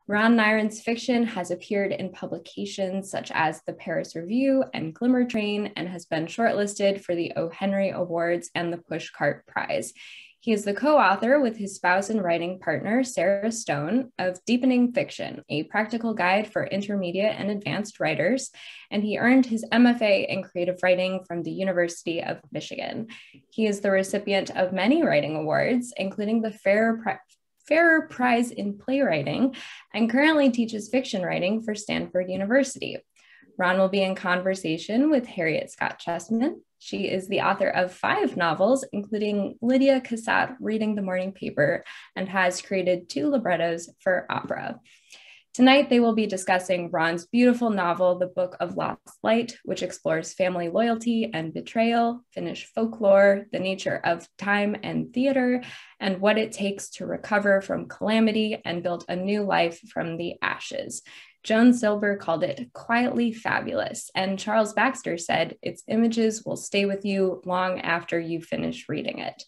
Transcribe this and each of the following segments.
Ron Nyren's fiction has appeared in publications such as the Paris Review and Glimmer Train and has been shortlisted for the O. Henry Awards and the Pushcart Prize. He is the co-author with his spouse and writing partner, Sarah Stone, of Deepening Fiction, a practical guide for intermediate and advanced writers, and he earned his MFA in creative writing from the University of Michigan. He is the recipient of many writing awards, including the Farrer Prize in Playwriting, and currently teaches fiction writing for Stanford University. Ron will be in conversation with Harriet Scott Chessman. She is the author of 5 novels, including Lydia Cassatt Reading the Morning Paper, and has created 2 librettos for opera. Tonight, they will be discussing Ron's beautiful novel, The Book of Lost Light, which explores family loyalty and betrayal, Finnish folklore, the nature of time and theater, and what it takes to recover from calamity and build a new life from the ashes. Joan Silber called it quietly fabulous, and Charles Baxter said its images will stay with you long after you finish reading it.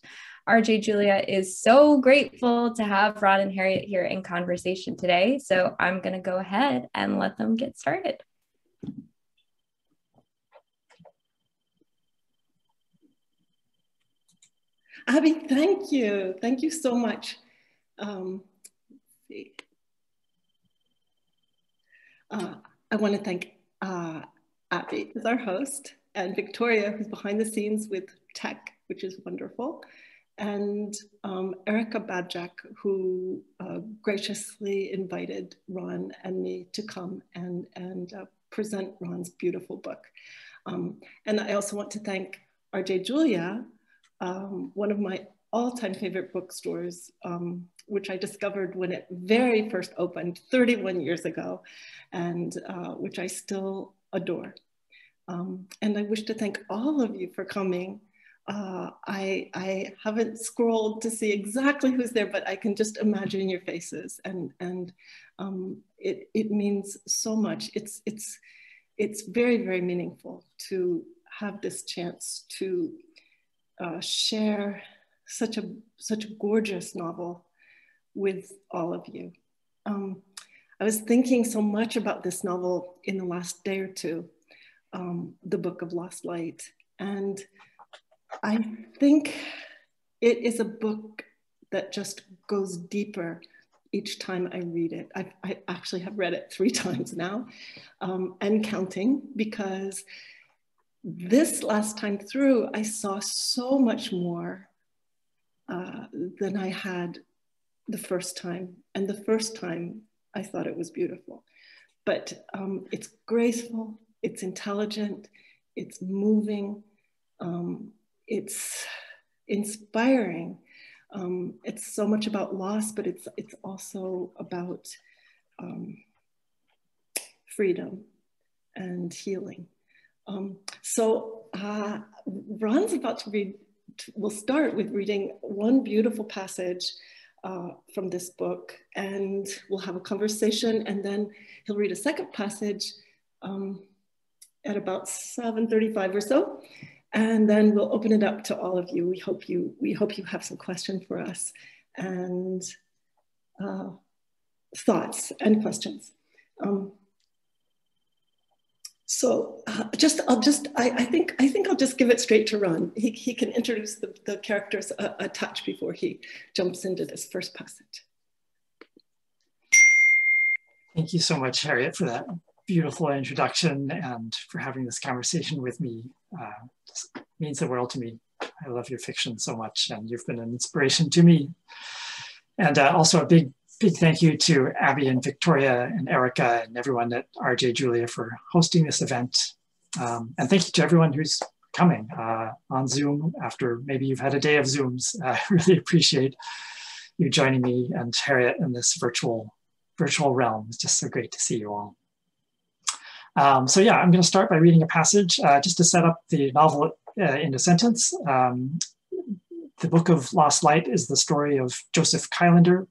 RJ Julia is so grateful to have Ron and Harriet here in conversation today, so I'm going to go ahead and let them get started. Abby, thank you. Thank you so much. I want to thank Abby, who's our host, and Victoria, who's behind the scenes with tech, which is wonderful, and Erica Badjak, who graciously invited Ron and me to come and present Ron's beautiful book. And I also want to thank RJ Julia, one of my all-time favorite bookstores, which I discovered when it very first opened 31 years ago, and which I still adore. And I wish to thank all of you for coming. I haven't scrolled to see exactly who's there, but I can just imagine your faces, and it means so much. It's very, very meaningful to have this chance to share such a gorgeous novel with all of you. I was thinking so much about this novel in the last day or two, The Book of Lost Light, and I think it is a book that just goes deeper each time I read it. I actually have read it 3 times now, and counting, because this last time through, I saw so much more than I had the first time. And the first time, I thought it was beautiful. But it's graceful, it's intelligent, it's moving, it's inspiring. It's so much about loss, but it's also about freedom and healing. So Ron's about to read, we'll start with reading one beautiful passage from this book, and we'll have a conversation, and then he'll read a second passage at about 7:35 or so, and then we'll open it up to all of you. We hope you have some questions for us, and thoughts and questions. So I think I'll just give it straight to Ron. He can introduce the characters a touch before he jumps into this first passage. Thank you so much, Harriet, for that beautiful introduction and for having this conversation with me. It means the world to me. I love your fiction so much, and you've been an inspiration to me. And also a big thank you to Abby and Victoria and Erica and everyone at RJ Julia for hosting this event. And thank you to everyone who's coming on Zoom after maybe you've had a day of Zooms. I really appreciate you joining me and Harriet in this virtual realm. It's just so great to see you all. So yeah, I'm going to start by reading a passage just to set up the novel in a sentence. The Book of Lost Light is the story of Joseph Kylander,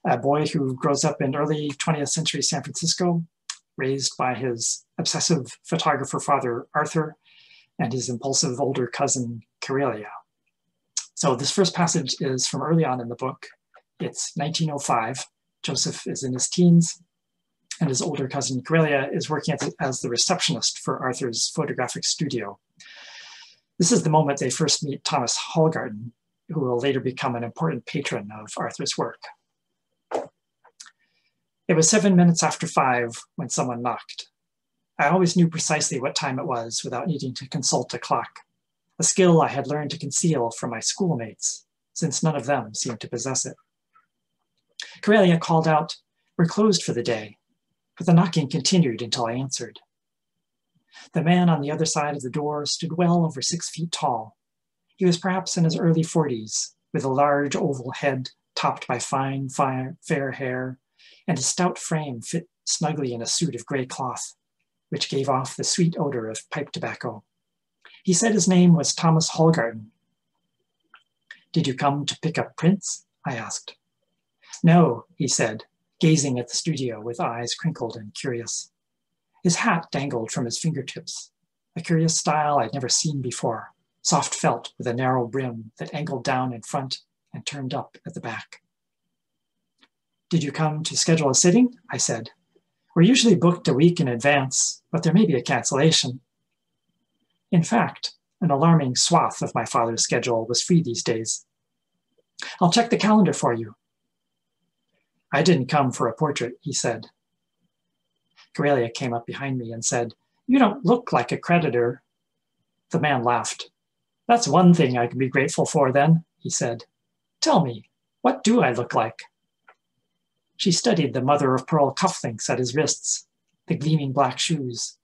a boy who grows up in early 20th century San Francisco, raised by his obsessive photographer father, Arthur, and his impulsive older cousin, Karelia. So this first passage is from early on in the book. It's 1905, Joseph is in his teens, and his older cousin Corelia is working as the receptionist for Arthur's photographic studio. This is the moment they first meet Thomas Hallgarden, who will later become an important patron of Arthur's work. It was 7 minutes after 5 when someone knocked. I always knew precisely what time it was without needing to consult a clock, a skill I had learned to conceal from my schoolmates, since none of them seemed to possess it. Corelia called out, "We're closed for the day," but the knocking continued until I answered. The man on the other side of the door stood well over 6 feet tall. He was perhaps in his early 40s, with a large oval head topped by fine, fair hair, and a stout frame fit snugly in a suit of gray cloth, which gave off the sweet odor of pipe tobacco. He said his name was Thomas Hallgarden. "Did you come to pick up prints?" I asked. "No," he said, gazing at the studio with eyes crinkled and curious. His hat dangled from his fingertips, a curious style I'd never seen before, soft felt with a narrow brim that angled down in front and turned up at the back. "Did you come to schedule a sitting?" I said. "We're usually booked a week in advance, but there may be a cancellation." In fact, an alarming swath of my father's schedule was free these days. "I'll check the calendar for you." "I didn't come for a portrait," he said. Corelia came up behind me and said, "You don't look like a creditor." The man laughed. "That's one thing I can be grateful for then," he said. "Tell me, what do I look like?" She studied the mother-of-pearl cufflinks at his wrists, the gleaming black shoes.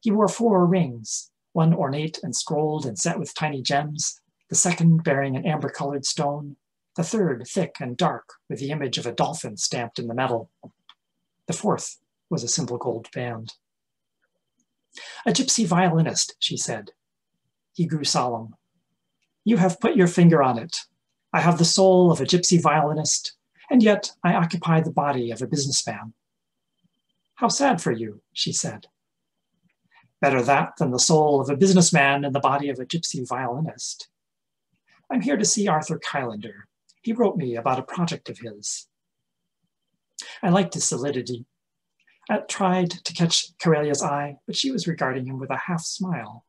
He wore 4 rings, one ornate and scrolled and set with tiny gems, the second bearing an amber-colored stone, the third thick and dark with the image of a dolphin stamped in the metal. The fourth was a simple gold band. "A gypsy violinist," she said. He grew solemn. "You have put your finger on it. I have the soul of a gypsy violinist, and yet I occupy the body of a businessman." "How sad for you," she said. "Better that than the soul of a businessman in the body of a gypsy violinist. I'm here to see Arthur Kylander. He wrote me about a project of his." I liked his solidity. I tried to catch Corelia's eye, but she was regarding him with a half smile.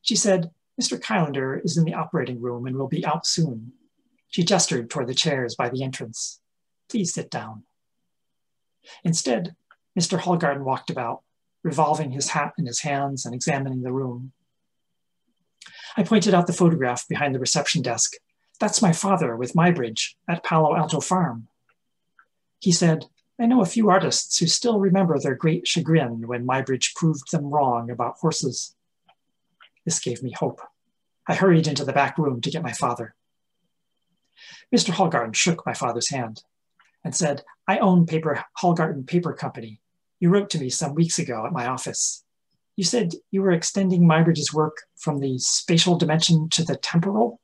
She said, "Mr. Kylander is in the operating room and will be out soon." She gestured toward the chairs by the entrance. "Please sit down." Instead, Mr. Hallgarden walked about, revolving his hat in his hands and examining the room. I pointed out the photograph behind the reception desk. "That's my father with Muybridge at Palo Alto Farm." He said, "I know a few artists who still remember their great chagrin when Muybridge proved them wrong about horses." This gave me hope. I hurried into the back room to get my father. Mr. Hallgarden shook my father's hand and said, "I own Hallgarden Paper Company. You wrote to me some weeks ago at my office. You said you were extending Muybridge's work from the spatial dimension to the temporal?"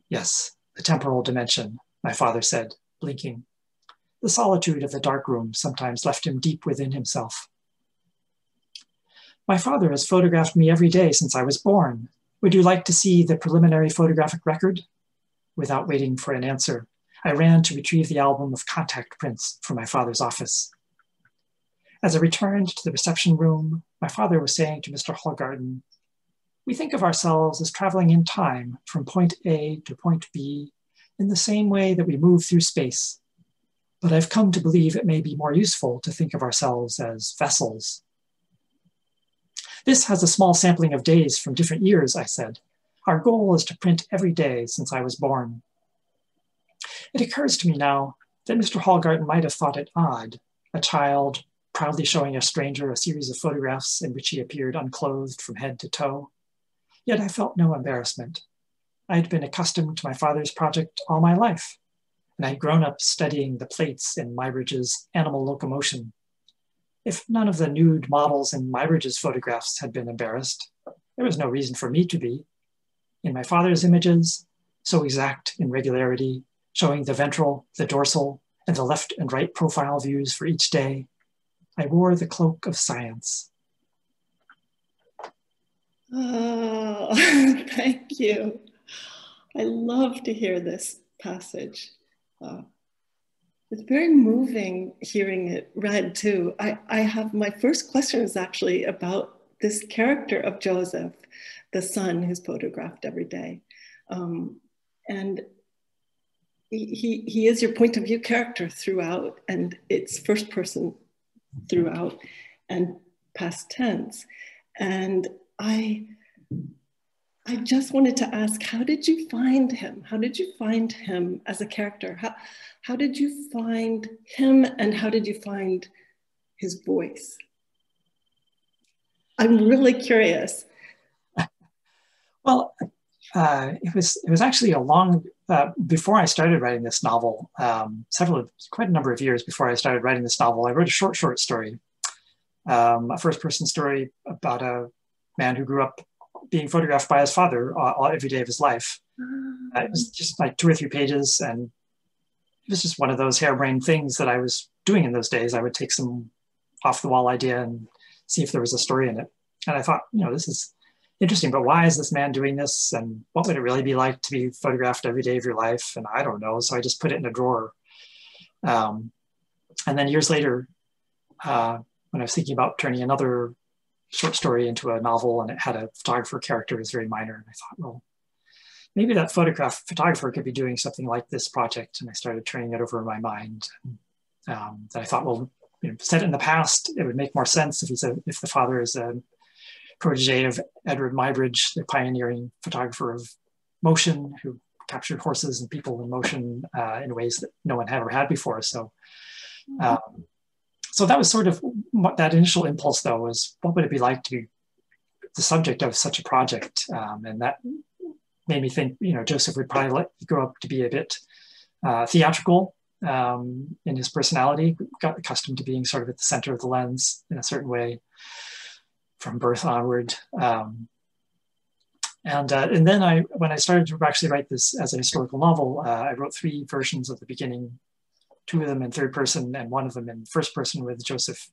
"Yes, the temporal dimension," my father said, blinking. The solitude of the dark room sometimes left him deep within himself. "My father has photographed me every day since I was born. Would you like to see the preliminary photographic record?" Without waiting for an answer, I ran to retrieve the album of contact prints from my father's office. As I returned to the reception room, my father was saying to Mr. Hallgarden, "We think of ourselves as traveling in time from point A to point B in the same way that we move through space. But I've come to believe it may be more useful to think of ourselves as vessels." "This has a small sampling of days from different years," I said. "Our goal is to print every day since I was born." It occurs to me now that Mr. Hallgarden might have thought it odd, a child proudly showing a stranger a series of photographs in which he appeared unclothed from head to toe. Yet I felt no embarrassment. I had been accustomed to my father's project all my life, and I had grown up studying the plates in Muybridge's Animal Locomotion. If none of the nude models in Muybridge's photographs had been embarrassed, there was no reason for me to be. In my father's images, so exact in regularity, showing the ventral, the dorsal, and the left and right profile views for each day, I wore the cloak of science. Oh, thank you. I love to hear this passage. It's very moving hearing it read too. I have, my first question is actually about this character of Joseph, the son who's photographed every day. And he is your point of view character throughout, and it's first person throughout and past tense. And I just wanted to ask, how did you find him? How did you find him as a character? How did you find him, and how did you find his voice? I'm really curious. Well, it was actually a long, before I started writing this novel, quite a number of years before I started writing this novel, I wrote a short story, a first person story about a man who grew up being photographed by his father every day of his life. It was just like 2 or 3 pages, and it was just one of those harebrained things that I was doing in those days. I would take some off the wall idea and see if there was a story in it. And I thought, this is interesting, but why is this man doing this? And what would it really be like to be photographed every day of your life? And I don't know. So I just put it in a drawer. And then years later, when I was thinking about turning another short story into a novel, and it had a photographer character, it was very minor. And I thought, well, maybe that photographer could be doing something like this project. And I started turning it over in my mind. And I thought, well, set it in the past, it would make more sense if the father is a protege of Edward Muybridge, the pioneering photographer of motion, who captured horses and people in motion in ways that no one ever had before. So that was sort of that initial impulse, though, was what would it be like to be the subject of such a project? And that made me think, Joseph would probably grow up to be a bit theatrical in his personality, got accustomed to being sort of at the center of the lens in a certain way from birth onward. And then when I started to actually write this as a historical novel, I wrote 3 versions of the beginning, 2 of them in third person and 1 of them in first person, with Joseph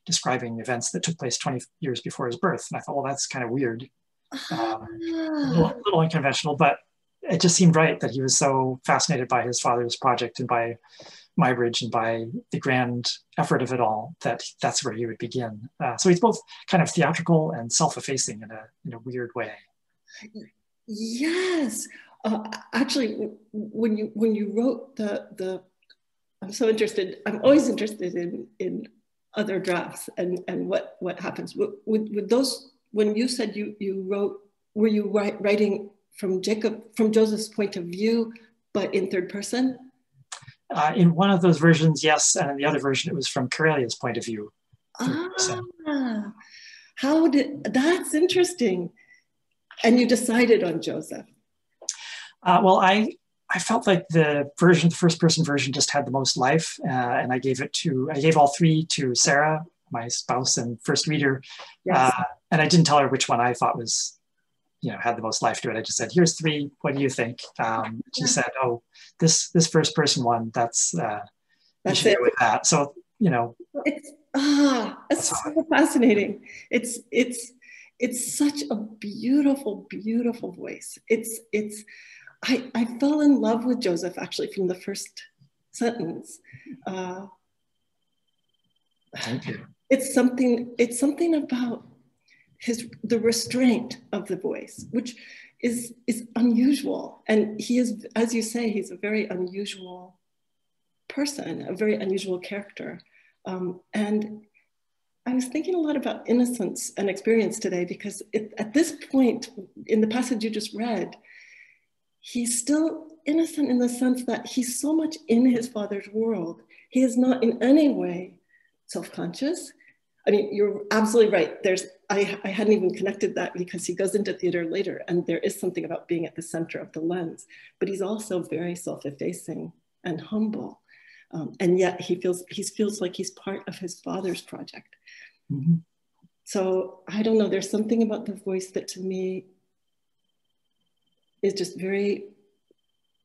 describing events that took place 20 years before his birth. And I thought, well, that's kind of weird, a little unconventional, but it just seemed right that he was so fascinated by his father's project and by Muybridge and by the grand effort of it all, that's where he would begin. So he's both kind of theatrical and self-effacing in a weird way. Yes, actually, when you wrote the I'm so interested. I'm always interested in other drafts and what happens with those. When you said you wrote, were you writing from Joseph's point of view, but in third person? In one of those versions, yes, and in the other version, it was from Karelia's point of view. That's interesting. And you decided on Joseph. Well, I felt like the first person version just had the most life, and I gave all 3 to Sarah, my spouse and first reader. Yes. And I didn't tell her which one I thought was, had the most life to it. I just said, here's 3, what do you think? She said, oh, this first person one, that's you should go with that. So, it's so fascinating. It's such a beautiful, beautiful voice. I fell in love with Joseph actually from the first sentence. Thank you. It's something about the restraint of the voice, which is unusual. And he is, as you say, he's a very unusual person, a very unusual character. And I was thinking a lot about innocence and experience today, because at this point in the passage you just read, he's still innocent in the sense that he's so much in his father's world. He is not in any way self-conscious. I mean, you're absolutely right. I hadn't even connected that, because he goes into theater later and there is something about being at the center of the lens, but he's also very self-effacing and humble. And yet he feels like he's part of his father's project. Mm-hmm. So I don't know, there's something about the voice that to me is just very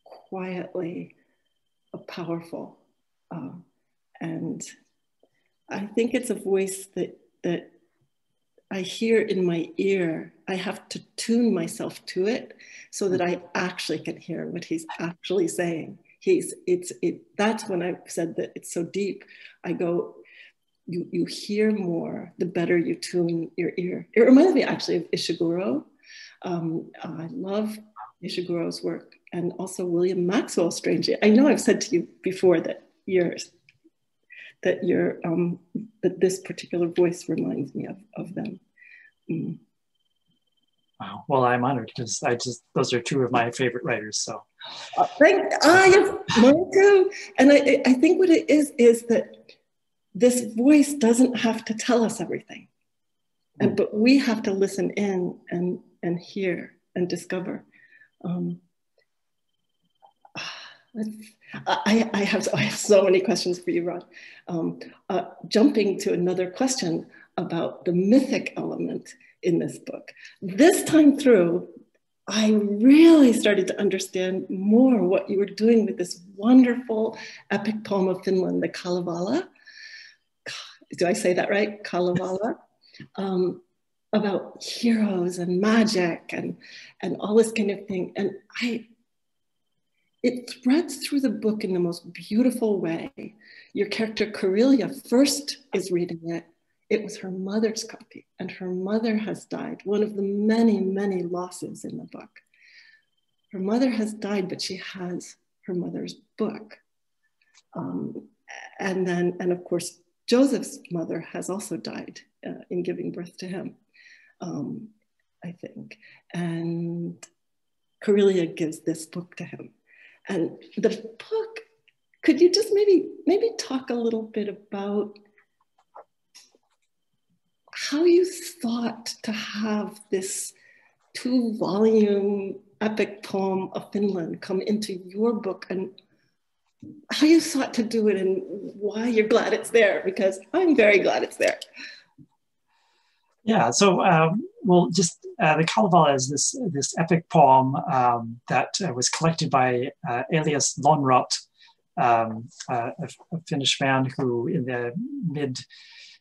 quietly powerful. And I think it's a voice that I hear in my ear. I have to tune myself to it so that I actually can hear what he's actually saying. That's when I said that it's so deep. I go, you hear more, the better you tune your ear. It reminds me actually of Ishiguro. I love Ishiguro's work, and also William Maxwell, strangely. I know I've said to you before that this particular voice reminds me of them. Mm. Wow. Well, I'm honored because those are two of my favorite writers. So, yes, mine too. And I think what it is that this voice doesn't have to tell us everything, but we have to listen in and hear and discover. I have so many questions for you, Ron. Jumping to another question about the mythic element in this book. This time through, I really started to understand more what you were doing with this wonderful epic poem of Finland, the Kalavala. Do I say that right? Kalavala. About heroes and magic and all this kind of thing. And it threads through the book in the most beautiful way. Your character Cornelia first is reading it. It was her mother's copy, and her mother has died. One of the many, many losses in the book. Her mother has died, but she has her mother's book. And of course, Joseph's mother has also died in giving birth to him, I think. And Cornelia gives this book to him. And the book, could you just maybe talk a little bit about how you thought to have this 2-volume epic poem of Finland come into your book, and how you thought to do it, and why you're glad it's there, because I'm very glad it's there. Yeah, so, well, just the Kalavala is this epic poem that was collected by Elias Lönnrot, a Finnish man who in the mid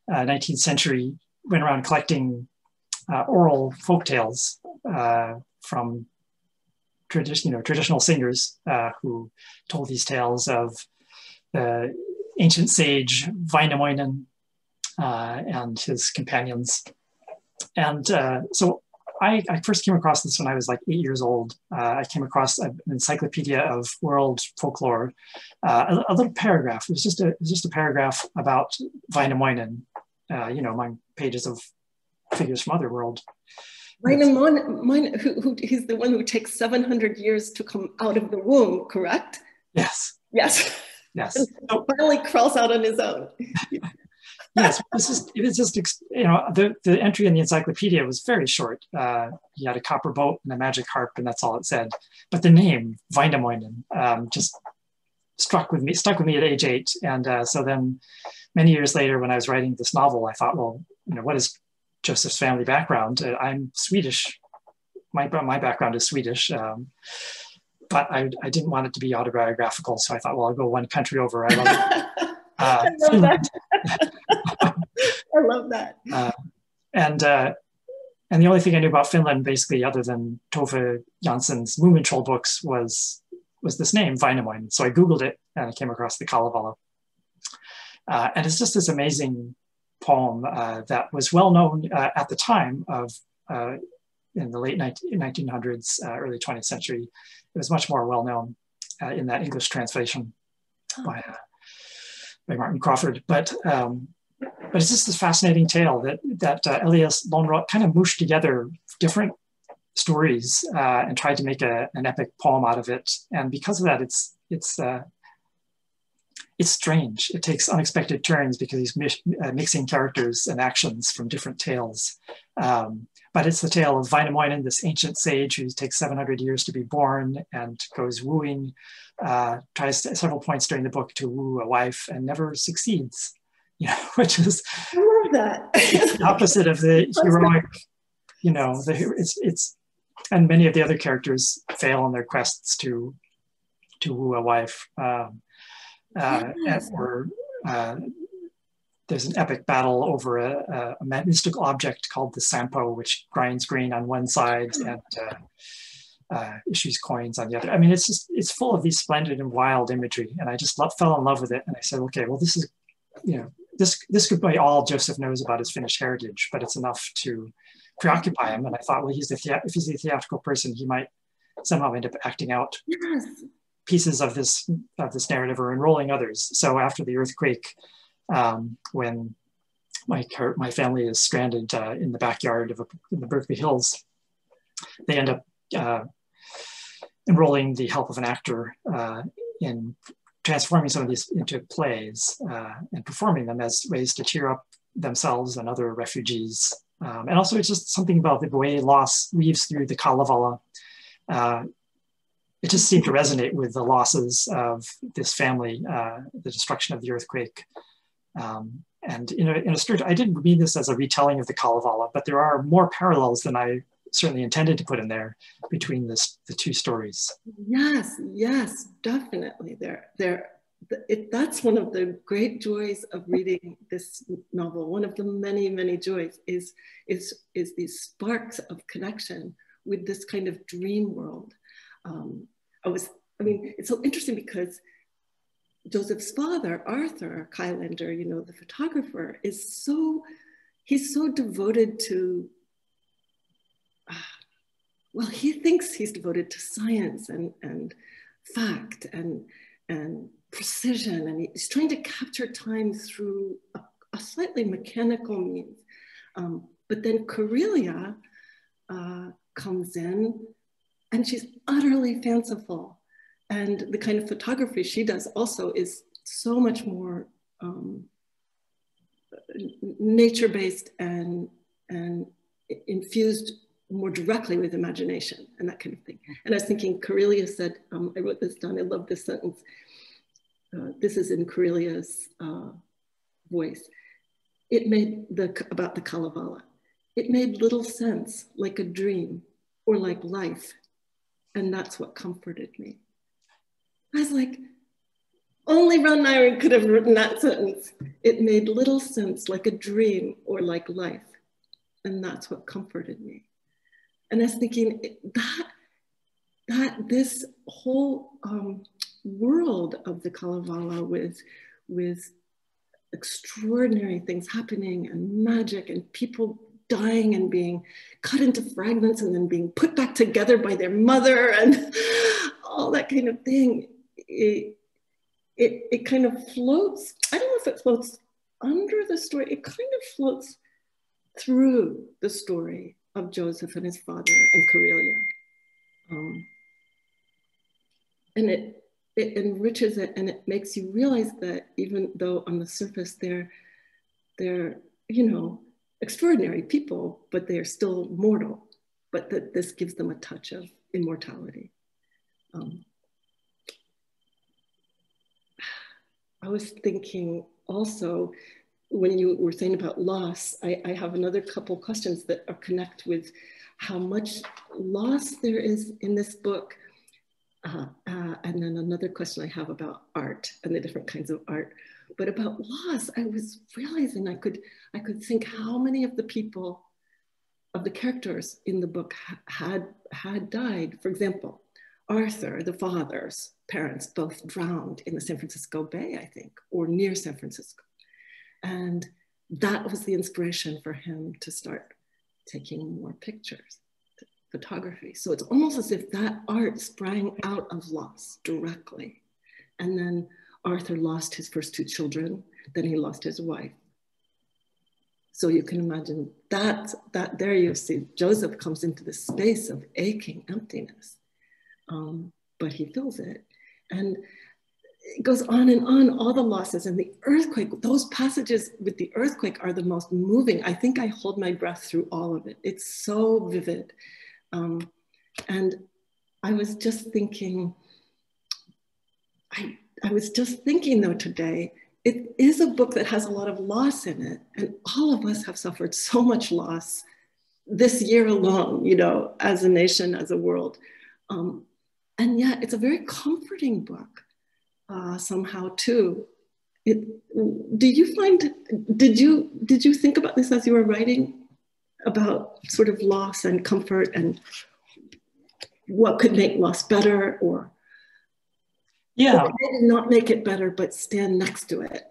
19th century went around collecting oral folktales from traditional singers who told these tales of the ancient sage Wainamoinen and his companions. And so I first came across this when I was like 8 years old. I came across an encyclopedia of world folklore, a little paragraph. It was just a paragraph about Wainamoinen, among pages of figures from other world. Wainamoinen, who he's the one who takes 700 years to come out of the womb, correct? Yes. Yes. Yes. So finally crawls out on his own. Yes, it was just the entry in the encyclopedia was very short. He had a copper boat and a magic harp, and that's all it said. But the name Wainamoinen just stuck with me at age 8. And so then, many years later, when I was writing this novel, I thought, well, what is Joseph's family background? I'm Swedish. My background is Swedish. But I didn't want it to be autobiographical, so I thought, well, I'll go one country over. I love it. I love that. I love that. And the only thing I knew about Finland, basically, other than Tove Jansson's Moomintroll books, was this name, Wainamoinen. So I Googled it, and I came across the Kalavala. And it's just this amazing poem that was well known at the time of, in the late 1900s, early 20th century. It was much more well known in that English translation by Martin Crawford. But it's just this fascinating tale that Elias Lönnrot kind of mushed together different stories and tried to make an epic poem out of it. And because of that, it's strange. It takes unexpected turns because he's mixing characters and actions from different tales. But it's the tale of Wainamoinen, this ancient sage who takes 700 years to be born and goes wooing, tries at several points during the book to woo a wife and never succeeds, which is I love that. the opposite of the heroic, and many of the other characters fail in their quests to woo a wife. There's an epic battle over a mystical object called the Sampo, which grinds grain on one side, and issues coins on the other. I mean, it's full of these splendid and wild imagery, and I just fell in love with it. And I said, okay, well, this is, you know, this could be all Joseph knows about his Finnish heritage, but it's enough to preoccupy him. And I thought, well, if he's a theatrical person, he might somehow end up acting out pieces of this narrative or enrolling others. So after the earthquake, when my family is stranded in the backyard in the Berkeley Hills, they end up enrolling the help of an actor in transforming some of these into plays and performing them as ways to cheer up themselves and other refugees. And also it's just something about the way loss weaves through the Kalavala. It just seemed to resonate with the losses of this family, the destruction of the earthquake. And in a spirit, I didn't mean this as a retelling of the Kalavala, but there are more parallels than I certainly intended to put in there between the two stories. Yes, definitely. That's one of the great joys of reading this novel. One of the many, many joys is these sparks of connection with this kind of dream world. It's so interesting because Joseph's father, Arthur Kylander, you know, the photographer, he's so devoted to, well, he thinks he's devoted to science and fact and precision, and he's trying to capture time through a slightly mechanical means. But then Cornelia comes in, and she's utterly fanciful. And the kind of photography she does also is so much more nature-based and infused more directly with imagination and that kind of thing. And I was thinking, Cornelia said, I wrote this down, I love this sentence. This is in Cornelia's voice. It made about the Kalavala. It made little sense, like a dream or like life. And that's what comforted me. I was like, only Ron Nyren could have written that sentence. It made little sense, like a dream or like life. And that's what comforted me. And I was thinking that this whole world of the Kalavala with extraordinary things happening and magic and people dying and being cut into fragments and then being put back together by their mother and all that kind of thing, it kind of floats. I don't know if it floats under the story. It kind of floats through the story of Joseph and his father and Cornelia. And it enriches it, and it makes you realize that even though on the surface they're you know, extraordinary people, but they're still mortal, but that this gives them a touch of immortality. I was thinking also, when you were saying about loss, I have another couple questions that are connect with how much loss there is in this book. And then another question I have about art and the different kinds of art. But about loss, I was realizing I could think how many of the people, of the characters in the book had died. For example, Arthur, the father's parents, both drowned in the San Francisco Bay, I think, or near San Francisco. And that was the inspiration for him to start taking more pictures, photography. So it's almost as if that art sprang out of loss directly. And then Arthur lost his first two children, then he lost his wife. So you can imagine that there you see Joseph comes into this space of aching emptiness, but he fills it. And it goes on and on, all the losses and the earthquake. Those passages with the earthquake are the most moving. I think I hold my breath through all of it. It's so vivid. And I was just thinking, I was just thinking though today, it is a book that has a lot of loss in it. And all of us have suffered so much loss this year alone, you know, as a nation, as a world. And yet it's a very comforting book somehow too. Did you think about this as you were writing, about sort of loss and comfort? And what could make loss better, or maybe not make it better, but stand next to it.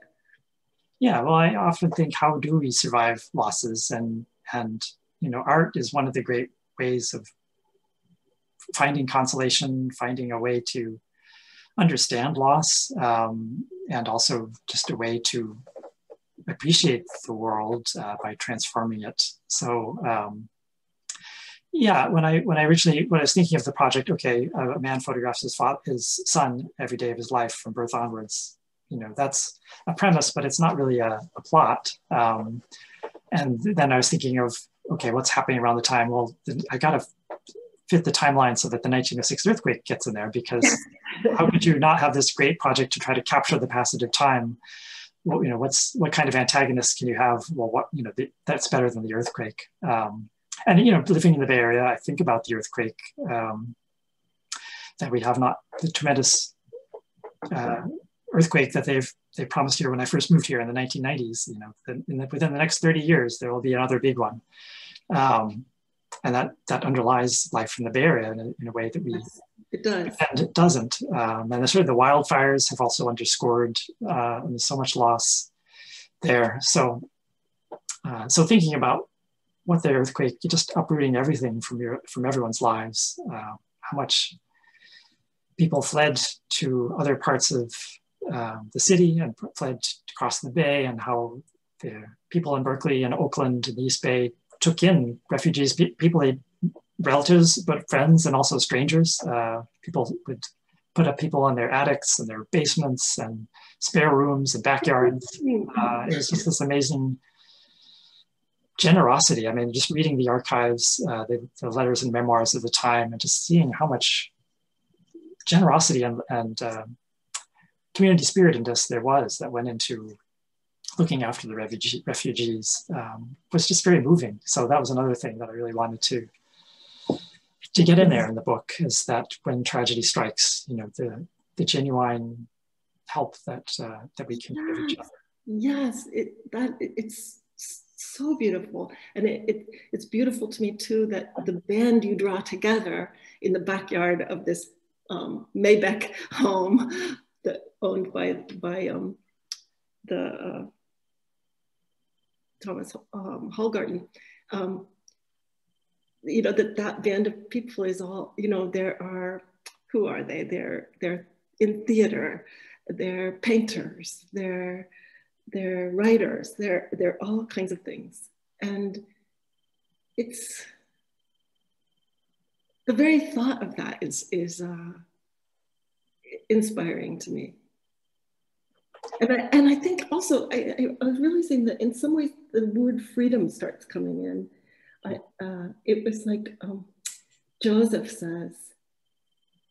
Yeah, well, I often think, how do we survive losses? And you know, art is one of the great ways of finding consolation, finding a way to understand loss, and also just a way to appreciate the world by transforming it. So yeah, when I was thinking of the project, okay, a man photographs his son every day of his life from birth onwards. You know, that's a premise, but it's not really a plot. And then I was thinking of, okay, what's happening around the time? Well, I got to fit the timeline so that the 1906 earthquake gets in there, because how could you not have this great project to try to capture the passage of time? Well, you know, what kind of antagonists can you have? Well, what, you know, that's better than the earthquake. And, you know, living in the Bay Area, I think about the earthquake, that we have not the tremendous earthquake that they promised here when I first moved here in the 1990s. You know, within the next 30 years, there will be another big one. And that underlies life in the Bay Area in a way that we, it does. And it doesn't. And sort of the wildfires have also underscored, and there's so much loss there. So thinking about what the earthquake, just uprooting everything from everyone's lives, how much people fled to other parts of the city and fled across the bay, and how the people in Berkeley and Oakland and the East Bay took in refugees, people, relatives, but friends, and also strangers. People would put up people in their attics and their basements and spare rooms and backyards. It was just this amazing generosity. I mean, just reading the archives, the letters and memoirs of the time, and just seeing how much generosity and community spirit in this there was that went into looking after the refugees, was just very moving. So that was another thing that I really wanted to get in there in the book, is that when tragedy strikes, you know, the genuine help that we can give each other. Yes, it's so beautiful. And it's beautiful to me too, that the band you draw together in the backyard of this Maybeck home that owned by the Thomas Hallgarten, you know, that band of people is all, you know, who are they? They're in theater, they're painters, they're writers, they're all kinds of things. And it's, the very thought of that is inspiring to me. And I think also, I was realizing that in some ways the word freedom starts coming in. It was like Joseph says,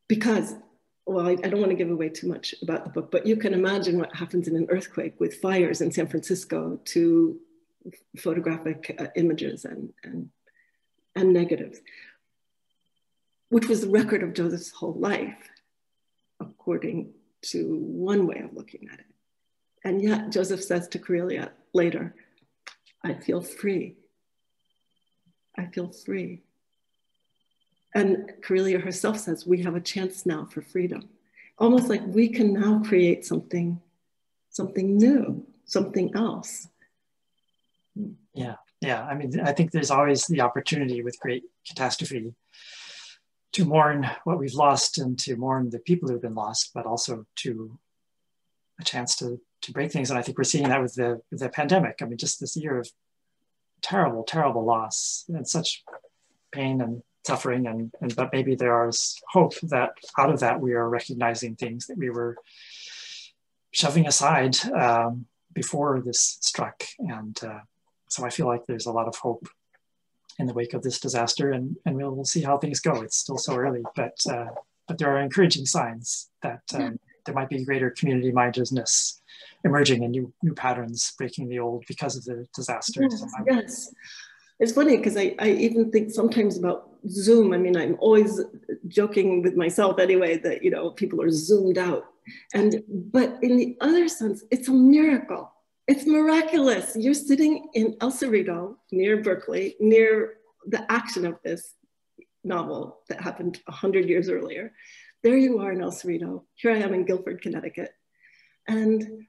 because, well, I don't want to give away too much about the book, but you can imagine what happens in an earthquake with fires in San Francisco to photographic images and negatives, which was the record of Joseph's whole life, according to one way of looking at it. And yet Joseph says to Cornelia later, I feel free. I feel free. And Cornelia herself says, we have a chance now for freedom. Almost like we can now create something new, something else. Yeah. I mean, I think there's always the opportunity with great catastrophe to mourn what we've lost and to mourn the people who've been lost, but also to a chance to break things. And I think we're seeing that with the pandemic. I mean, just this year of terrible, terrible loss and such pain and suffering, but maybe there is hope that out of that we are recognizing things that we were shoving aside before this struck. And so I feel like there's a lot of hope in the wake of this disaster, and we'll see how things go. It's still so early, but there are encouraging signs that there might be greater community mindedness emerging and new patterns breaking the old because of the disaster. Yes. It's funny because I even think sometimes about Zoom. I mean, I'm always joking with myself anyway that, you know, people are zoomed out. But in the other sense, it's a miracle. It's miraculous. You're sitting in El Cerrito, near Berkeley, near the action of this. novel that happened 100 years earlier. There you are in El Cerrito. Here I am in Guilford, Connecticut. And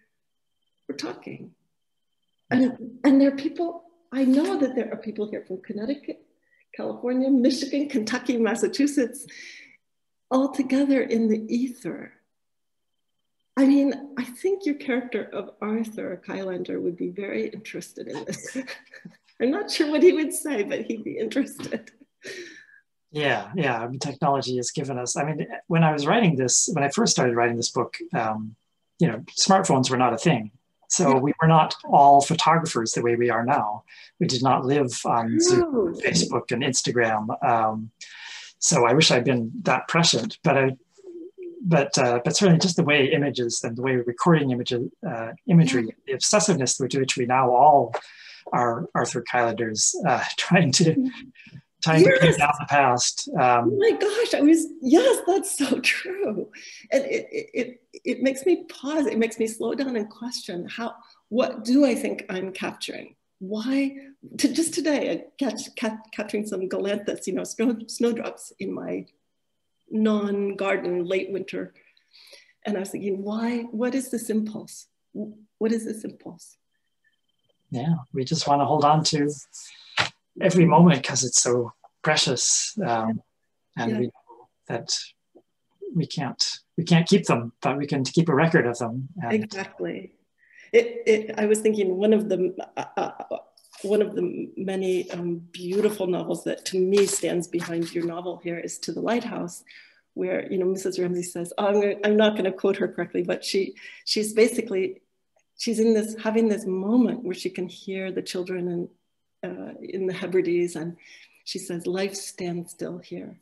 we're talking. And there are people, I know that there are people here from Connecticut, California, Michigan, Kentucky, Massachusetts, all together in the ether. I mean, I think your character of Arthur Kylander would be very interested in this. I'm not sure what he would say, but he'd be interested. Yeah. I mean, technology has given us, I mean, when I was writing this, when I first started writing this book, you know, smartphones were not a thing. So we were not all photographers the way we are now. We did not live on Zoom, Facebook, and Instagram. So I wish I'd been that prescient, but certainly just the way images and the way we're recording imagery, the obsessiveness with which we now all are Arthur Kylanders, trying to pin down the past. Oh my gosh, yes, that's so true. And it makes me pause, it makes me slow down and question what do I think I'm capturing? Why, just today, capturing some galanthus, you know, snowdrops in my non-garden late winter. And I was thinking, what is this impulse? What is this impulse? Yeah, we just want to hold on to every moment because it's so precious, and we know that we can't keep them, but we can keep a record of them. Exactly. I was thinking one of the many beautiful novels that to me stands behind your novel here is To the Lighthouse, where, you know, Mrs. Ramsey says, I'm not going to quote her correctly, but she's basically in this, having this moment where she can hear the children in the Hebrides, and she says, life stands still here.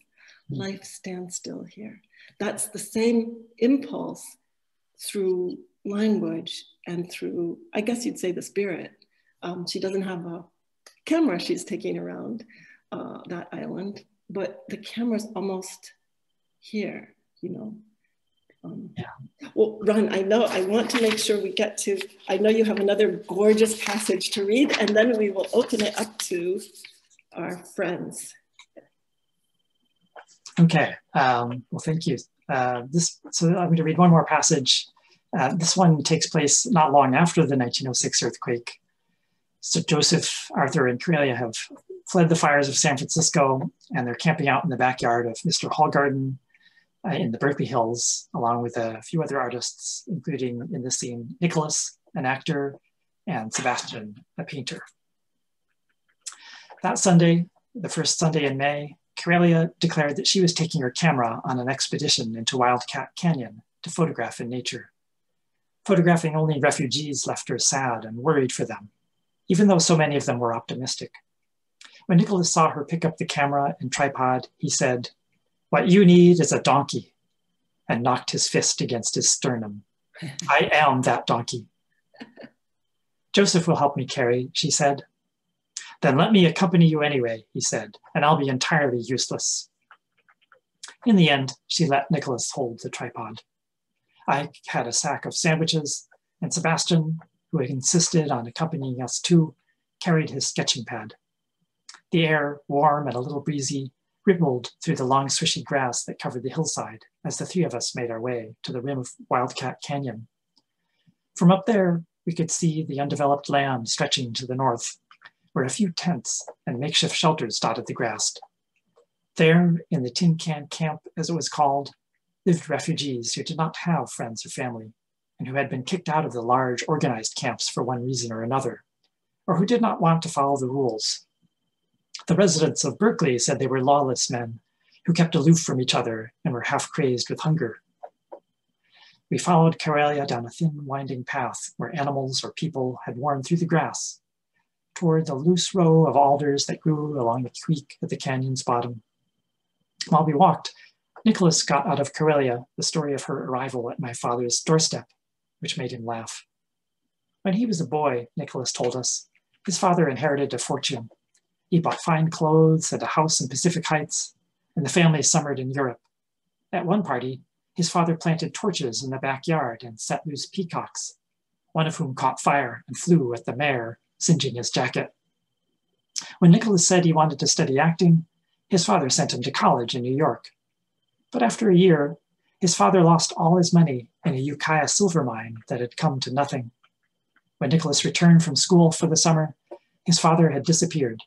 Life stands still here. That's the same impulse through language and through, I guess you'd say, the spirit. She doesn't have a camera she's taking around that island, but the camera's almost here, you know. Well, Ron, I want to make sure we get to, I know you have another gorgeous passage to read, and then we will open it up to our friends. Okay, well, thank you. So I'm going to read one more passage. This one takes place not long after the 1906 earthquake. So Joseph, Arthur, and Corelia have fled the fires of San Francisco, and they're camping out in the backyard of Mr. Hallgarden in the Berkeley Hills, along with a few other artists, including in this scene, Nicholas, an actor, and Sebastian, a painter. That Sunday, the first Sunday in May, Corelia declared that she was taking her camera on an expedition into Wildcat Canyon to photograph in nature. Photographing only refugees left her sad and worried for them, even though so many of them were optimistic. When Nicholas saw her pick up the camera and tripod, he said, "What you need is a donkey," and knocked his fist against his sternum. "I am that donkey." "Joseph will help me carry," she said. "Then let me accompany you anyway," he said, "and I'll be entirely useless." In the end, she let Nicholas hold the tripod. I had a sack of sandwiches, and Sebastian, who had insisted on accompanying us too, carried his sketching pad. The air, warm and a little breezy, rippled through the long swishy grass that covered the hillside as the three of us made our way to the rim of Wildcat Canyon. From up there, we could see the undeveloped land stretching to the north, where a few tents and makeshift shelters dotted the grass. There, in the Tin Can Camp, as it was called, lived refugees who did not have friends or family, and who had been kicked out of the large organized camps for one reason or another, or who did not want to follow the rules. The residents of Berkeley said they were lawless men who kept aloof from each other and were half crazed with hunger. We followed Corelia down a thin, winding path where animals or people had worn through the grass, toward the loose row of alders that grew along the creek at the canyon's bottom. While we walked, Nicholas got out of Corelia the story of her arrival at my father's doorstep, which made him laugh. When he was a boy, Nicholas told us, his father inherited a fortune. He bought fine clothes and a house in Pacific Heights, and the family summered in Europe. At one party, his father planted torches in the backyard and set loose peacocks, one of whom caught fire and flew at the mayor, singeing his jacket. When Nicholas said he wanted to study acting, His father sent him to college in New York. But after a year, his father lost all his money in a Ukiah silver mine that had come to nothing. When Nicholas returned from school for the summer, his father had disappeared,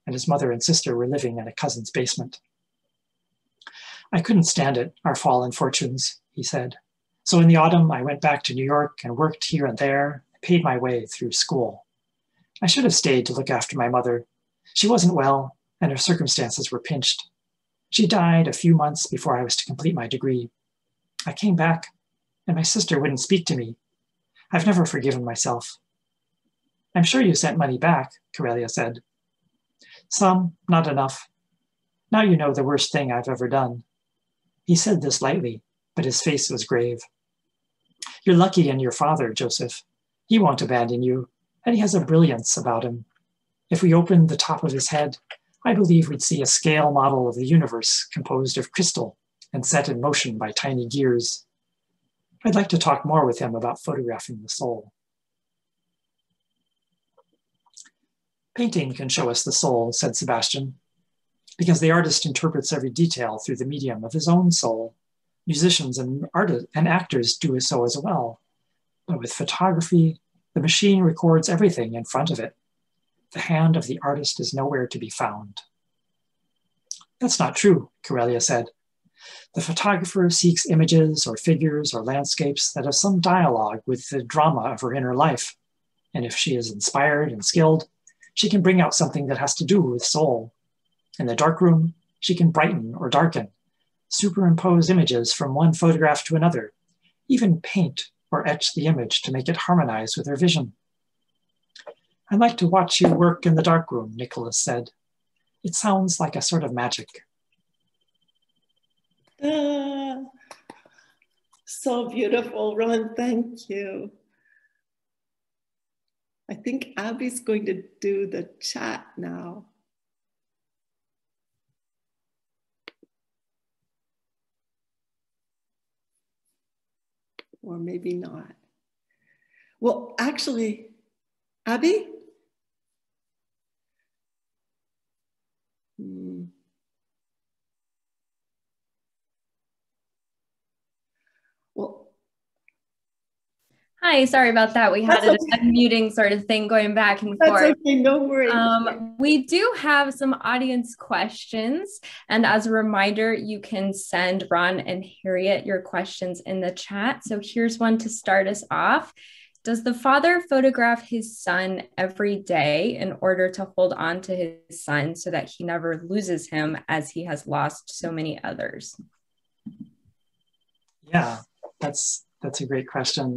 and his mother and sister were living in a cousin's basement. I couldn't stand it, our fall in fortunes, he said. So in the autumn, I went back to New York and worked here and there, paid my way through school. I should have stayed to look after my mother. She wasn't well, and her circumstances were pinched. She died a few months before I was to complete my degree. I came back, and my sister wouldn't speak to me. I've never forgiven myself. I'm sure you sent money back, Karelia said. Some, not enough. Now you know the worst thing I've ever done. He said this lightly, but his face was grave. You're lucky in your father, Joseph. He won't abandon you, and he has a brilliance about him. If we opened the top of his head, I believe we'd see a scale model of the universe composed of crystal and set in motion by tiny gears. I'd like to talk more with him about photographing the soul. Painting can show us the soul, said Sebastian, because the artist interprets every detail through the medium of his own soul. Musicians and actors do so as well. But with photography, the machine records everything in front of it. The hand of the artist is nowhere to be found. That's not true, Karelia said. The photographer seeks images or figures or landscapes that have some dialogue with the drama of her inner life. And if she is inspired and skilled, she can bring out something that has to do with soul. In the darkroom, she can brighten or darken, superimpose images from one photograph to another, even paint or etch the image to make it harmonize with her vision. I'd like to watch you work in the darkroom, Nicholas said. It sounds like a sort of magic. So beautiful, Ron, thank you. I think Abby's going to do the chat now. Or maybe not. Well, actually, Abby? Well, hi, sorry about that. We had a muting sort of thing going back and forth. That's okay, no worries. We do have some audience questions. And as a reminder, you can send Ron and Harriet your questions in the chat. So here's one to start us off. Does the father photograph his son every day in order to hold on to his son so that he never loses him as he has lost so many others? Yeah, that's a great question.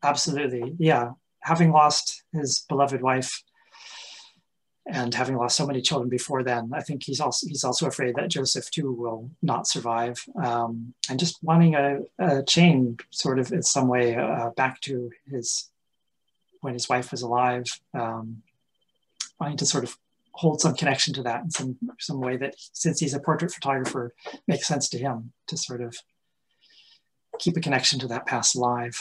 Absolutely, yeah. Having lost his beloved wife and having lost so many children before then, I think he's also afraid that Joseph too will not survive, and just wanting a chain, sort of in some way, back to when his wife was alive, wanting to sort of hold some connection to that in some way that, since he's a portrait photographer, makes sense to him to sort of keep a connection to that past alive.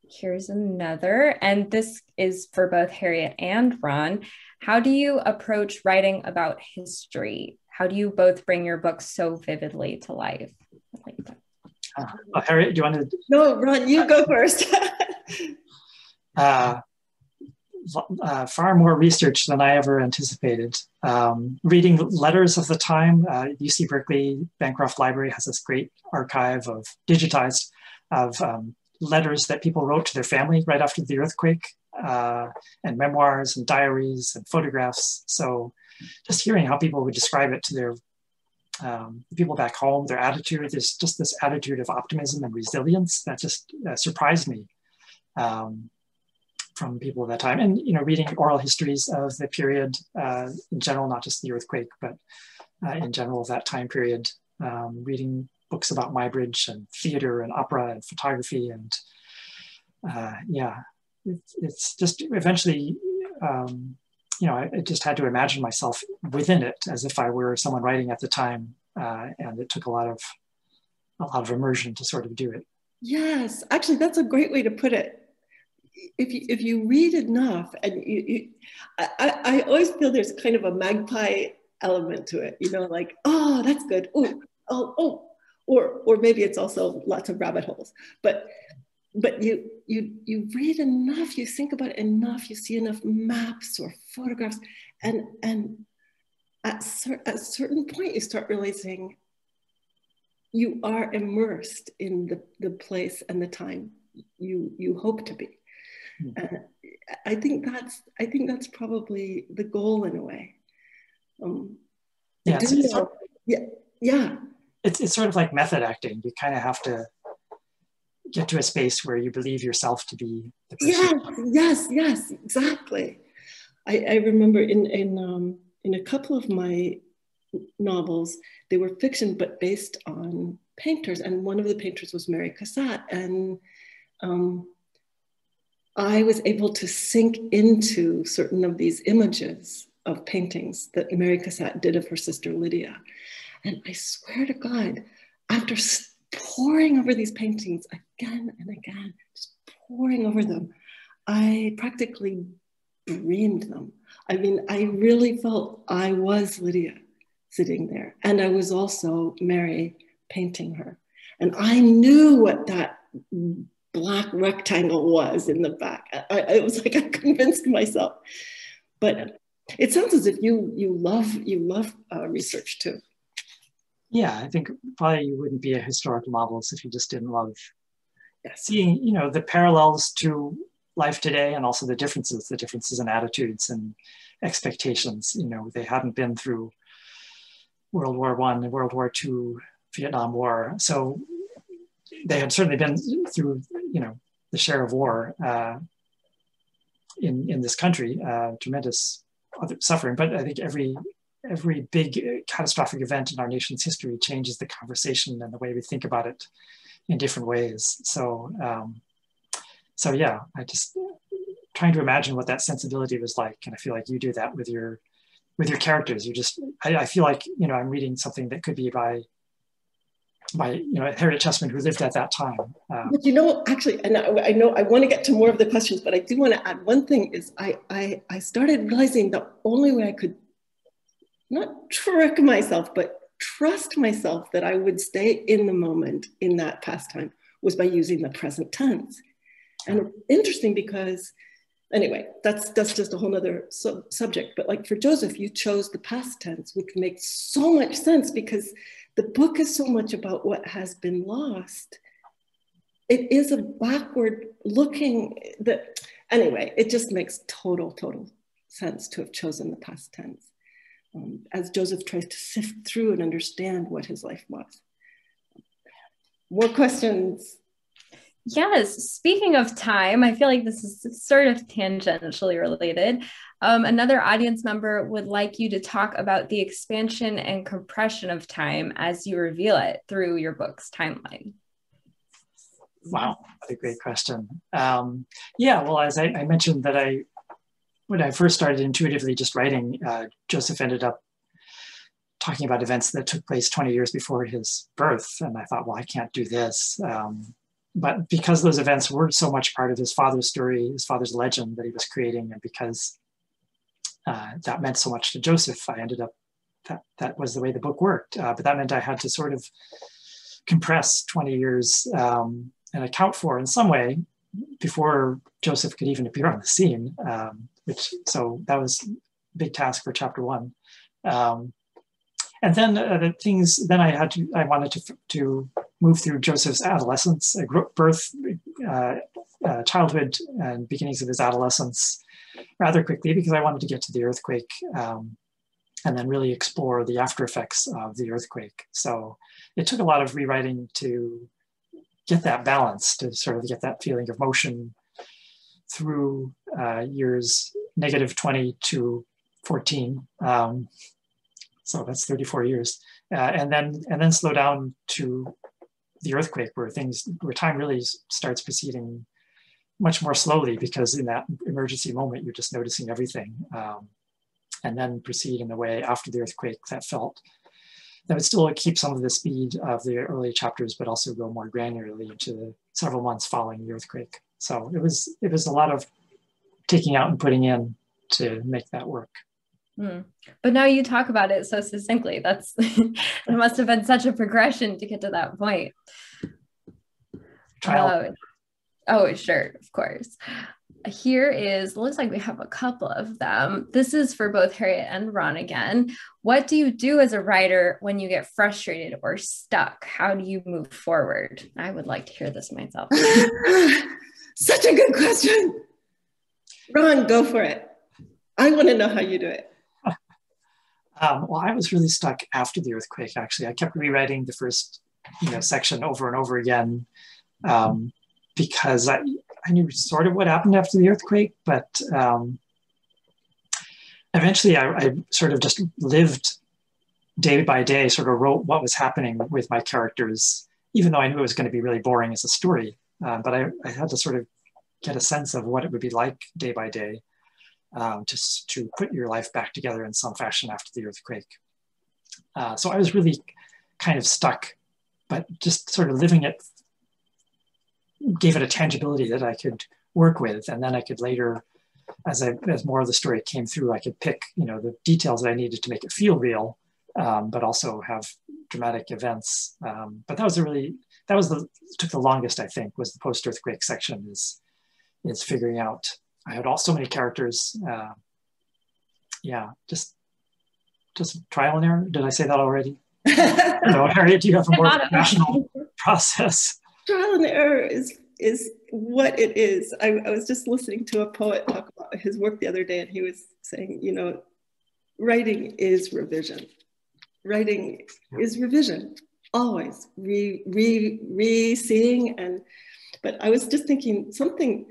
Here's another, and this is for both Harriet and Ron. How do you approach writing about history? How do you both bring your books so vividly to life? Like that. Harriet, do you want to? No, Ron, you go first. Far more research than I ever anticipated. Reading letters of the time, UC Berkeley Bancroft Library has this great archive of digitized letters that people wrote to their family right after the earthquake, and memoirs and diaries and photographs. So just hearing how people would describe it to their people back home, their attitude, there's just this attitude of optimism and resilience that just surprised me. From people of that time, and reading oral histories of the period in general, not just the earthquake, but in general of that time period, reading books about Muybridge and theater and opera and photography, and yeah, it's just eventually, I just had to imagine myself within it as if I were someone writing at the time, and it took a lot of immersion to sort of do it. Yes, actually, that's a great way to put it. if you read enough, and I always feel there's kind of a magpie element to it, you know, like, oh, that's good. Oh, or maybe it's also lots of rabbit holes. But you read enough, you think about it enough, you see enough maps or photographs, and at a certain point you start realizing you are immersed in the place and the time you hope to be. And I think that's probably the goal in a way. Yeah, yeah. It's sort of like method acting. You kind of have to get to a space where you believe yourself to be the person. Yes, exactly. I remember in a couple of my novels, they were fiction but based on painters, and one of the painters was Mary Cassatt, and I was able to sink into certain of these images of paintings that Mary Cassatt did of her sister Lydia. And I swear to God, after poring over these paintings again and again, just poring over them, I practically dreamed them. I mean, I really felt I was Lydia sitting there, and I was also Mary painting her. And I knew what that black rectangle was in the back. It was like I convinced myself. But it sounds as if you love research too. Yeah, I think probably you wouldn't be a historical novelist if you just didn't love seeing, you know, the parallels to life today, and also the differences in attitudes and expectations. You know, they hadn't been through World War I, World War II, Vietnam War. So they had certainly been through, you know, the share of war in this country, tremendous suffering. But I think every big catastrophic event in our nation's history changes the conversation and the way we think about it in different ways. So, so yeah, I just trying to imagine what that sensibility was like, and I feel like you do that with your characters. You just, I feel like, you know, I'm reading something that could be by you know, Harriet Chessman, who lived at that time. But you know, actually, and I know I want to get to more of the questions, but I do want to add one thing is I started realizing the only way I could not trick myself, but trust myself that I would stay in the moment in that past time was by using the present tense. And it's interesting because, anyway, that's just a whole nother subject. But like for Joseph, you chose the past tense, which makes so much sense because the book is so much about what has been lost. It is a backward looking, anyway, it just makes total sense to have chosen the past tense. As Joseph tries to sift through and understand what his life was. More questions? Yes, speaking of time, I feel like this is sort of tangentially related. Another audience member would like you to talk about the expansion and compression of time as you reveal it through your book's timeline. Wow, what a great question. Yeah, well, as I mentioned that when I first started intuitively just writing, Joseph ended up talking about events that took place 20 years before his birth. And I thought, well, I can't do this. But because those events were so much part of his father's story, his father's legend that he was creating, and because that meant so much to Joseph, I ended up, that was the way the book worked. But that meant I had to sort of compress 20 years and account for in some way before Joseph could even appear on the scene, so that was a big task for chapter 1. And then then I wanted to move through Joseph's adolescence, birth, childhood, and beginnings of his adolescence rather quickly, because I wanted to get to the earthquake and then really explore the after effects of the earthquake. So it took a lot of rewriting to get that balance, to sort of get that feeling of motion through years -20 to 14. So that's 34 years. And then slow down to the earthquake, where time really starts proceeding much more slowly, because in that emergency moment, you're just noticing everything. And then proceed in a way after the earthquake that would still keep some of the speed of the early chapters, but also go more granularly into the several months following the earthquake. So it was a lot of taking out and putting in to make that work. But now you talk about it so succinctly. That's it must have been such a progression to get to that point. Trial. Oh, sure, of course. Here looks like we have a couple of them. This is for both Harriet and Ron again. What do you do as a writer when you get frustrated or stuck? How do you move forward? I would like to hear this myself. Such a good question. Ron, go for it. I want to know how you do it. Well, I was really stuck after the earthquake, actually. I kept rewriting the first section over and over again because I knew sort of what happened after the earthquake, but eventually I sort of just lived day by day, sort of wrote what was happening with my characters, even though I knew it was going to be really boring as a story. But I had to sort of get a sense of what it would be like day by day. Just to put your life back together in some fashion after the earthquake. So I was really kind of stuck, but just sort of living it gave it a tangibility that I could work with. And then I could later, as more of the story came through, I could pick, the details that I needed to make it feel real, but also have dramatic events. But took the longest, I think, was the post-earthquake section is figuring out. I had so many characters. Just trial and error. Did I say that already? Harriet, do you have a more rational process? Trial and error is what it is. I was just listening to a poet talk about his work the other day, and he was saying, writing is revision. Writing is revision, always re-seeing. But I was just thinking something.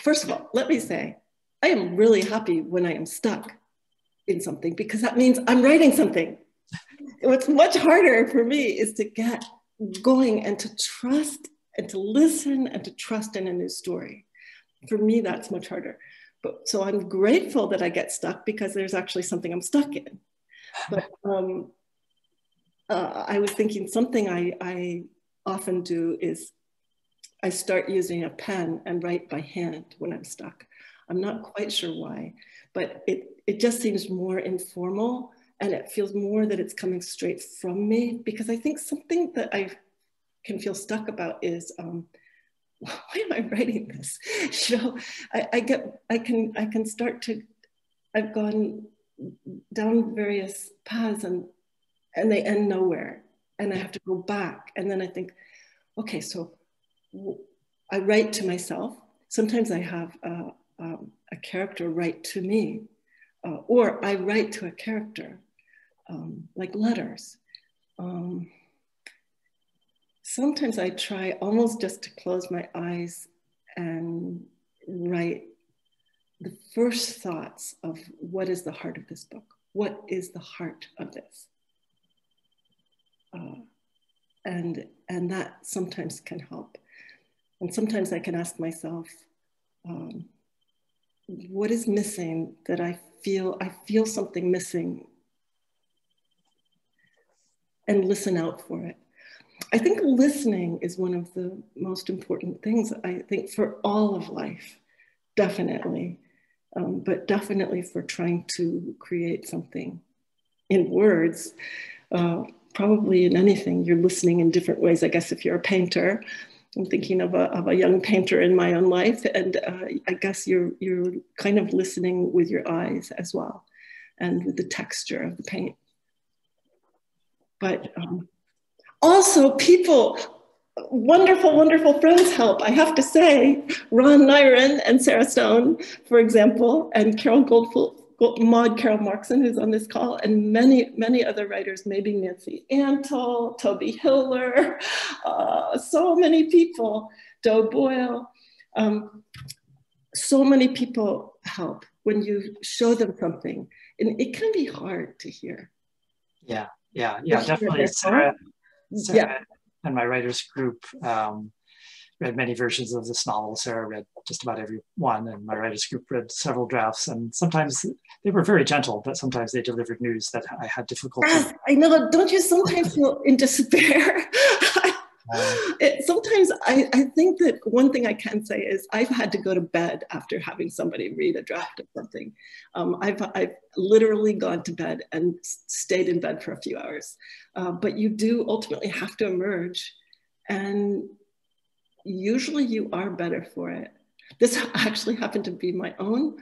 First of all, let me say, I am really happy when I am stuck in something because that means I'm writing something. What's much harder for me is to get going and to trust and to listen and to trust in a new story. For me, that's much harder. So I'm grateful that I get stuck because there's actually something I'm stuck in. But I was thinking something I often do is I start using a pen and write by hand when I'm stuck. I'm not quite sure why, but it just seems more informal and it feels more that it's coming straight from me because I think something that I can feel stuck about is, why am I writing this? I can start to, I've gone down various paths and they end nowhere and I have to go back. And then I think, okay, so I write to myself. Sometimes I have a character write to me, or I write to a character, like letters. Sometimes I try almost just to close my eyes and write the first thoughts of what is the heart of this book? What is the heart of this? And that sometimes can help. And sometimes I can ask myself, what is missing that I feel something missing, and listen out for it. I think listening is one of the most important things, I think, for all of life, definitely, but definitely for trying to create something in words. Probably in anything, you're listening in different ways. I guess if you're a painter, I'm thinking of a young painter in my own life, and I guess you're kind of listening with your eyes as well, and with the texture of the paint. But also people, wonderful, wonderful friends help. I have to say, Ron Nyren and Sarah Stone, for example, and Maud Carol Markson, who's on this call, and many, many other writers, maybe Nancy Antle, Toby Hiller, so many people, Doe Boyle. So many people help when you show them something. And it can be hard to hear. Yeah, definitely. Sarah and my writers group read many versions of this novel. Sarah read just about every one, and my writers group read several drafts. And sometimes they were very gentle, but sometimes they delivered news that I had difficulty. Yes, I know. Don't you sometimes feel in despair? Sometimes I think that one thing I can say is I've had to go to bed after having somebody read a draft of something. I've literally gone to bed and stayed in bed for a few hours. But you do ultimately have to emerge, and usually you are better for it. This actually happened to be my own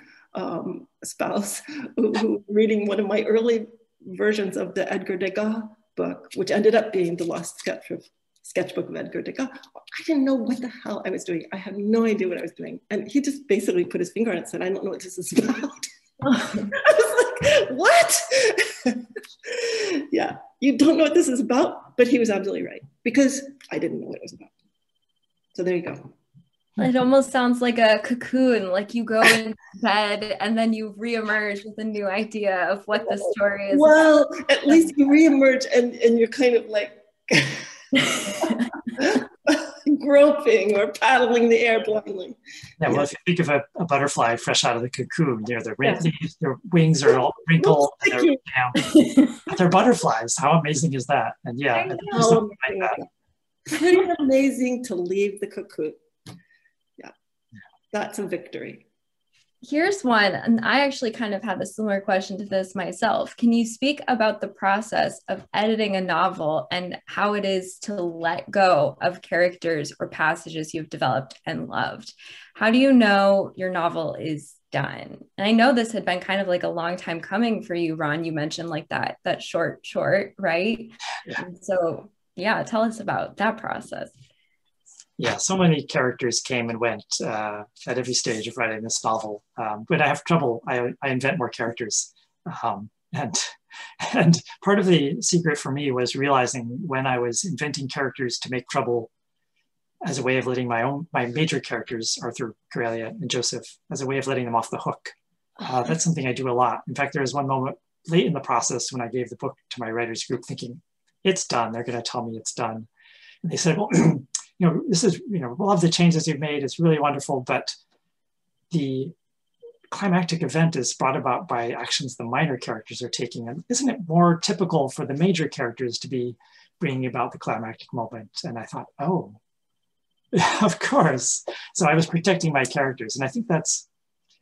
spouse who reading one of my early versions of the Edgar Degas book, which ended up being the lost sketchbook of Edgar Degas. I didn't know what the hell I was doing. I had no idea what I was doing. And he just basically put his finger on it and said, I don't know what this is about. I was like, what? Yeah, you don't know what this is about, but he was absolutely right, because I didn't know what it was about. So there you go. It almost sounds like a cocoon, like you go in bed and then you reemerge with a new idea of what the story is. Well, at least you reemerge and you're kind of like groping or paddling the air blindly. Yeah, well, if you think of a butterfly fresh out of the cocoon, their wings are all wrinkled, and they're butterflies. How amazing is that? And yeah, there's something like that. Pretty amazing to leave the cocoon. That's a victory. Here's one, and I actually kind of have a similar question to this myself. Can you speak about the process of editing a novel and how it is to let go of characters or passages you've developed and loved? How do you know your novel is done? And I know this had been kind of like a long time coming for you, Ron. You mentioned like that short, right? Yeah. So yeah, tell us about that process. Yeah, so many characters came and went at every stage of writing this novel. When I have trouble, I invent more characters. And part of the secret for me was realizing when I was inventing characters to make trouble as a way of letting my major characters, Arthur, Corelia, and Joseph, as a way of letting them off the hook. That's something I do a lot. In fact, there was one moment late in the process when I gave the book to my writers group thinking, it's done. They're going to tell me it's done. And they said, well, this is, we love the changes you've made. It's really wonderful, but the climactic event is brought about by actions the minor characters are taking. And isn't it more typical for the major characters to be bringing about the climactic moment? And I thought, oh, of course. So I was protecting my characters. And I think that's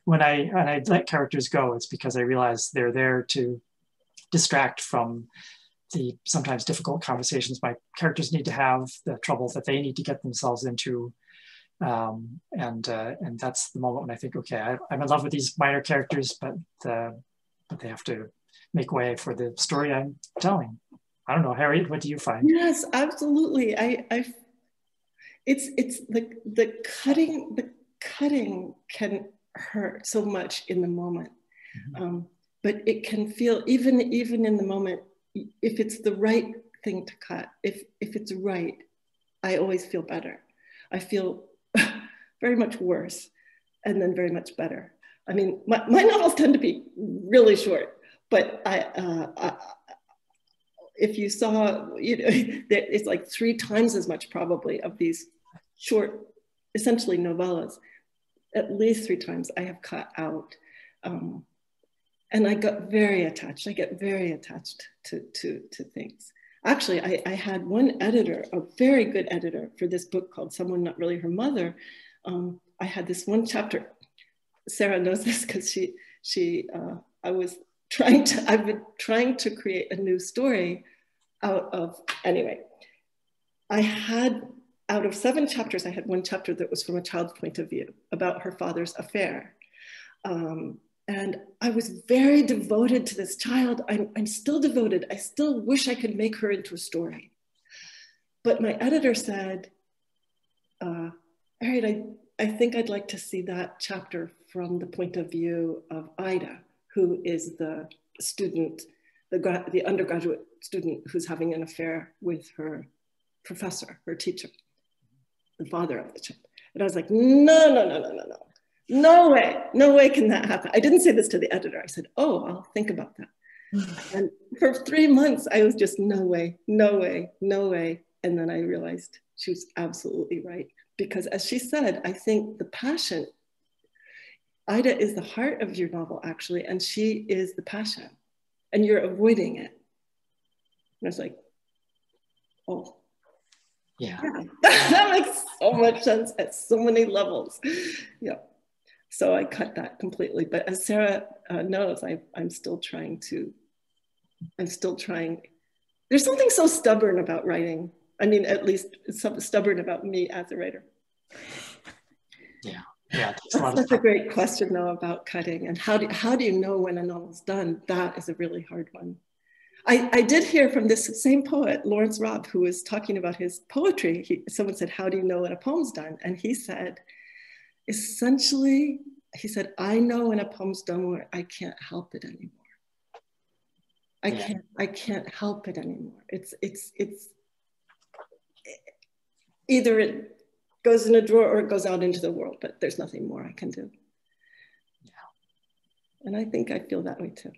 when I let characters go, it's because I realized they're there to distract from the sometimes difficult conversations my characters need to have, the trouble that they need to get themselves into. And that's the moment when I think, okay, I'm in love with these minor characters, but they have to make way for the story I'm telling. I don't know, Harriet, what do you find? Yes, absolutely. It's the cutting can hurt so much in the moment, but it can feel even in the moment. If it's the right thing to cut, if it's right, I always feel better. I feel very much worse and then very much better. I mean, my novels tend to be really short, but if you saw, it's like 3 times as much probably of these short, essentially novellas, at least 3 times I have cut out. And I got very attached. I get very attached to things. Actually, I had one editor, a very good editor for this book called Someone Not Really Her Mother. I had this one chapter. Sarah knows this because I've been trying to create a new story out of, anyway. Out of 7 chapters, I had one chapter that was from a child's point of view about her father's affair. And I was very devoted to this child. I'm still devoted. I still wish I could make her into a story. But my editor said, Harriet, I think I'd like to see that chapter from the point of view of Ida, who is the student, the undergraduate student who's having an affair with her professor, her teacher, the father of the child. And I was like, no. No way can that happen. I didn't say this to the editor. I said, oh, I'll think about that. And for 3 months, I was just no way. And then I realized she was absolutely right. Because as she said, I think the passion, Ida is the heart of your novel, actually, and she is the passion. And you're avoiding it. And I was like, oh. Yeah. That makes so much sense at so many levels. Yeah. So I cut that completely. But as Sarah knows, I'm still trying. There's something so stubborn about writing. I mean, at least it's stubborn about me as a writer. Yeah. That's such a great question though about cutting, and how do you know when a novel's done? That is a really hard one. I did hear from this same poet, Lawrence Robb, who was talking about his poetry. Someone said, how do you know when a poem's done? And he said, essentially, I know when a poem's done where I can't help it anymore. I can't help it anymore. It's either it goes in a drawer or it goes out into the world, but there's nothing more I can do. Yeah. And I think I feel that way too.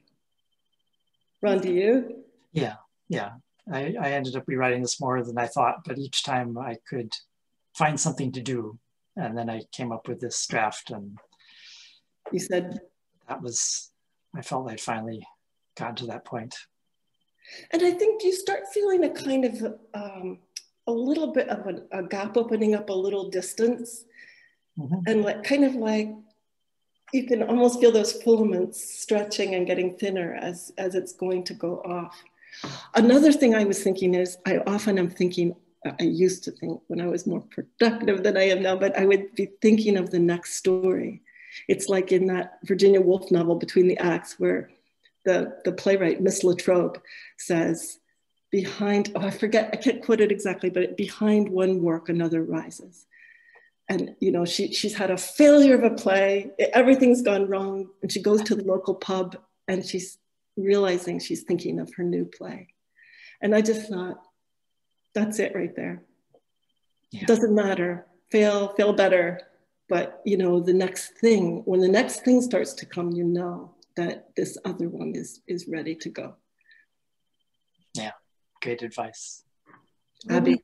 Ron, do you? Yeah. I ended up rewriting this more than I thought, but each time I could find something to do. And then I came up with this draft, and you said I felt I'd finally gotten to that point. And I think you start feeling a kind of a little bit of a gap opening up, a little distance, and kind of like you can almost feel those filaments stretching and getting thinner as it's going to go off. Another thing I was thinking is, I used to think when I was more productive than I am now, but I would be thinking of the next story. It's like in that Virginia Woolf novel, Between the Acts, where the playwright, Miss Latrobe, says, I can't quote it exactly, but behind one work, another rises. And she's had a failure of a play, everything's gone wrong, and she goes to the local pub and she's realizing she's thinking of her new play. And I just thought, that's it right there. Yeah. It doesn't matter, fail better, but when the next thing starts to come, that this other one is ready to go. Yeah, great advice. Abby?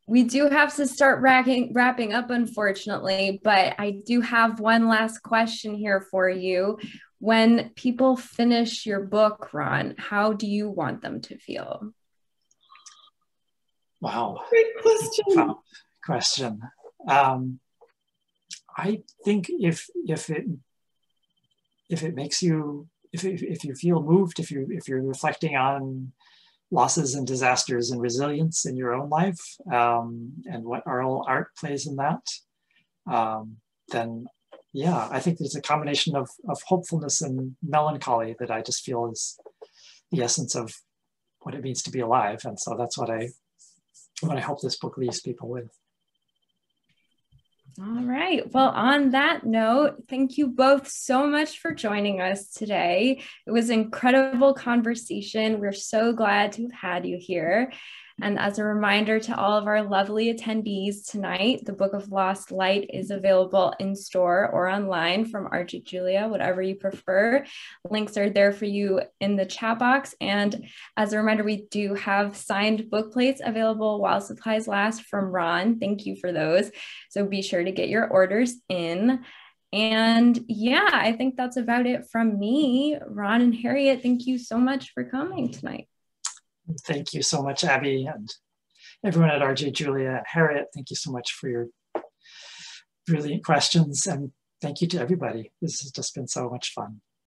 We do have to start wrapping up, unfortunately, but I do have one last question here for you. When people finish your book, Ron, how do you want them to feel? Wow. Great question. Question. I think if it makes you, if you feel moved, if you're reflecting on losses and disasters and resilience in your own life, and what oral art plays in that, then yeah, I think there's a combination of hopefulness and melancholy that I just feel is the essence of what it means to be alive. And so that's what I hope this book leaves people with. All right. Well, on that note, thank you both so much for joining us today. It was an incredible conversation. We're so glad to have had you here. And as a reminder to all of our lovely attendees tonight, the Book of Lost Light is available in store or online from RJ Julia, whatever you prefer. Links are there for you in the chat box. And as a reminder, we do have signed book plates available while supplies last from Ron. Thank you for those. So be sure to get your orders in. And yeah, I think that's about it from me. Ron and Harriet, thank you so much for coming tonight. Thank you so much, Abby, and everyone at RJ Julia and Harriet. Thank you so much for your brilliant questions, and thank you to everybody. This has just been so much fun.